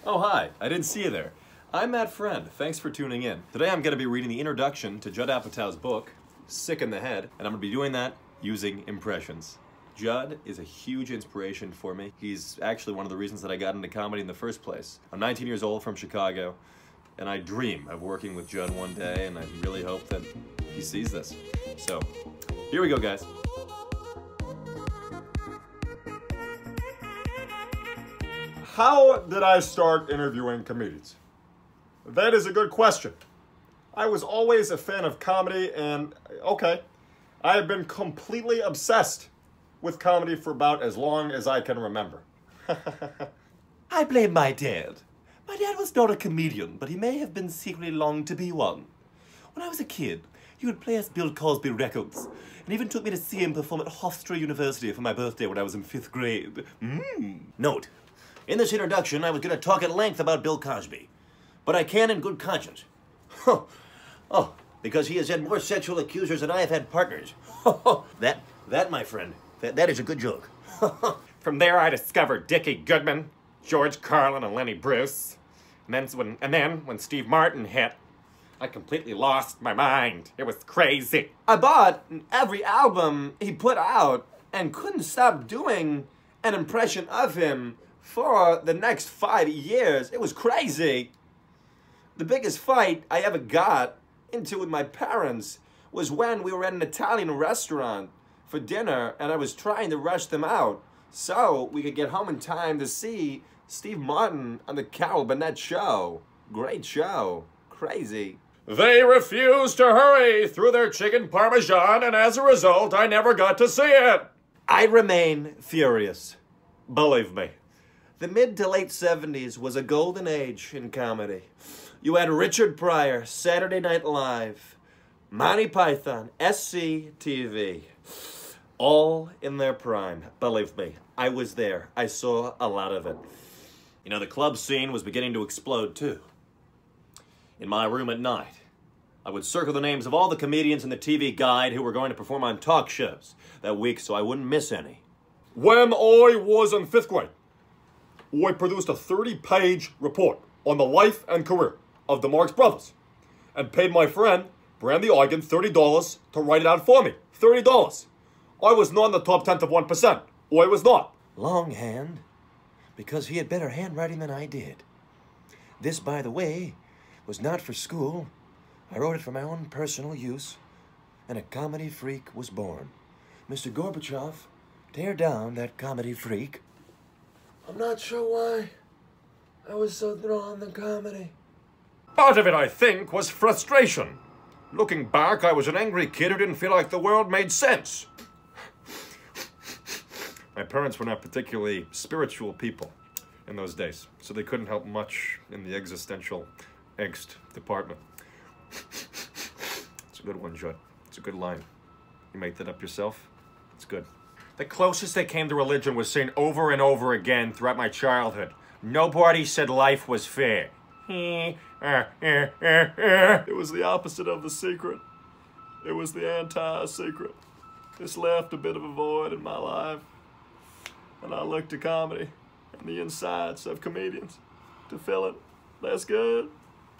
Oh, hi. I didn't see you there. I'm Matt Friend. Thanks for tuning in. Today I'm going to be reading the introduction to Judd Apatow's book, Sick in the Head, and I'm going to be doing that using impressions. Judd is a huge inspiration for me. He's actually one of the reasons that I got into comedy in the first place. I'm 19 years old from Chicago, and I dream of working with Judd one day, and I really hope that he sees this. So, here we go, guys. How did I start interviewing comedians? That is a good question. I was always a fan of comedy, and okay, I have been completely obsessed with comedy for about as long as I can remember. I blame my dad. My dad was not a comedian, but he may have been secretly longed to be one. When I was a kid, he would play us Bill Cosby records, and even took me to see him perform at Hofstra University for my birthday when I was in 5th grade. Note, in this introduction, I was going to talk at length about Bill Cosby, but I can in good conscience. Oh, because he has had more sexual accusers than I have had partners. That, my friend, that is a good joke. From there, I discovered Dickie Goodman, George Carlin, and Lenny Bruce. And then when Steve Martin hit, I completely lost my mind. It was crazy. I bought every album he put out and couldn't stop doing an impression of him for the next 5 years. It was crazy. The biggest fight I ever got into with my parents was when we were at an Italian restaurant for dinner and I was trying to rush them out so we could get home in time to see Steve Martin on the Carol Burnett show. Great show. Crazy. They refused to hurry through their chicken parmesan, and as a result, I never got to see it. I remain furious. Believe me. The mid to late 70s was a golden age in comedy. You had Richard Pryor, Saturday Night Live, Monty Python, SCTV, all in their prime. Believe me, I was there. I saw a lot of it. You know, the club scene was beginning to explode too. In my room at night, I would circle the names of all the comedians in the TV guide who were going to perform on talk shows that week so I wouldn't miss any. When I was in 5th grade, I produced a 30-page report on the life and career of the Marx Brothers and paid my friend, Brandy Eigen, $30 to write it out for me. $30. I was not in the top 10th of 1%. I was not. Longhand, because he had better handwriting than I did. This, by the way, was not for school. I wrote it for my own personal use, and a comedy freak was born. Mr. Gorbachev, tear down that comedy freak. I'm not sure why I was so drawn to comedy. Part of it, I think, was frustration. Looking back, I was an angry kid who didn't feel like the world made sense. My parents were not particularly spiritual people in those days, so they couldn't help much in the existential angst department. It's a good one, Judd. It's a good line. You make that up yourself? It's good. The closest they came to religion was seen over and over again throughout my childhood. Nobody said life was fair. It was the opposite of The Secret. It was the anti-secret. This left a bit of a void in my life. And I looked to comedy and the insides of comedians to fill it. That's good.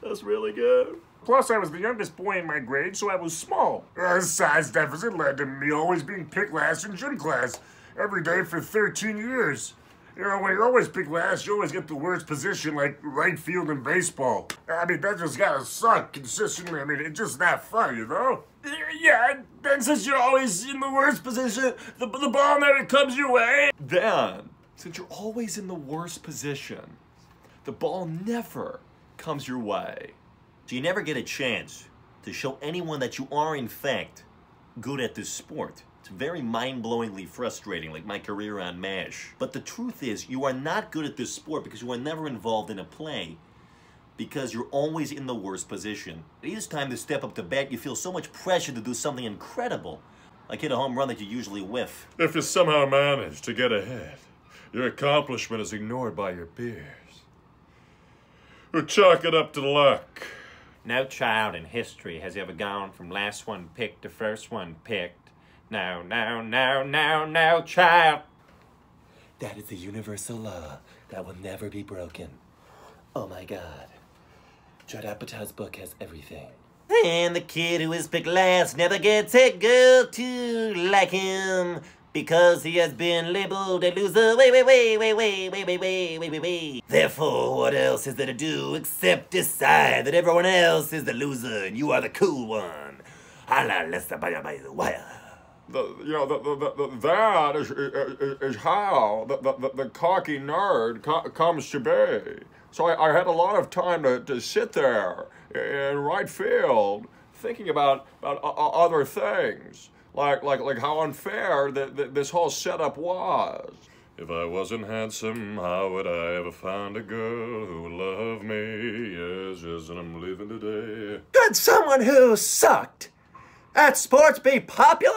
That's really good. Plus, I was the youngest boy in my grade, so I was small. A size deficit led to me always being picked last in gym class, every day for 13 years. You know, when you're always picked last, you always get the worst position, like right field in baseball. I mean, that just gotta suck consistently. I mean, it's just not fun, you know? Yeah, then since you're always in the worst position, the ball never comes your way. Then, since you're always in the worst position, the ball never comes your way. So you never get a chance to show anyone that you are, in fact, good at this sport. It's very mind-blowingly frustrating, like my career on MASH. But the truth is, you are not good at this sport because you are never involved in a play, because you're always in the worst position. It is time to step up to bat. You feel so much pressure to do something incredible, like hit a home run that you usually whiff. If you somehow manage to get ahead, your accomplishment is ignored by your peers. Or chalk it up to luck. No child in history has ever gone from last one picked to first one picked. No, child. That is a universal law that will never be broken. Oh my God. Judd Apatow's book has everything. And the kid who is picked last never gets a girl to like him because he has been labeled a loser. Wait. Therefore, what else is there to do except decide that everyone else is the loser and you are the cool one? That is how the cocky nerd comes to be. So I had a lot of time to sit there in right field thinking about other things, like how unfair this whole setup was. If I wasn't handsome, how would I ever find a girl who loved me? Yes, and I'm living today. Could someone who sucked at sports be popular?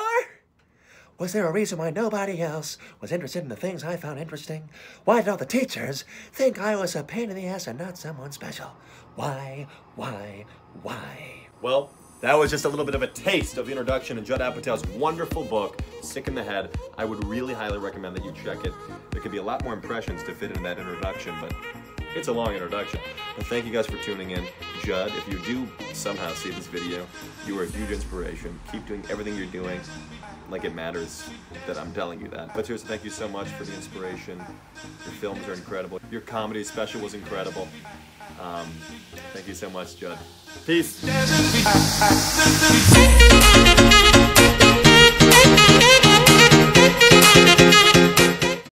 Was there a reason why nobody else was interested in the things I found interesting? Why did all the teachers think I was a pain in the ass and not someone special? Why? Well, that was just a little bit of a taste of the introduction to Judd Apatow's wonderful book, Sick in the Head. I would really highly recommend that you check it. There could be a lot more impressions to fit into that introduction, but it's a long introduction. But thank you guys for tuning in. Judd, if you do somehow see this video, you are a huge inspiration. Keep doing everything you're doing like it matters that I'm telling you that. But seriously, thank you so much for the inspiration. Your films are incredible. Your comedy special was incredible. Thank you so much, Judd. Peace.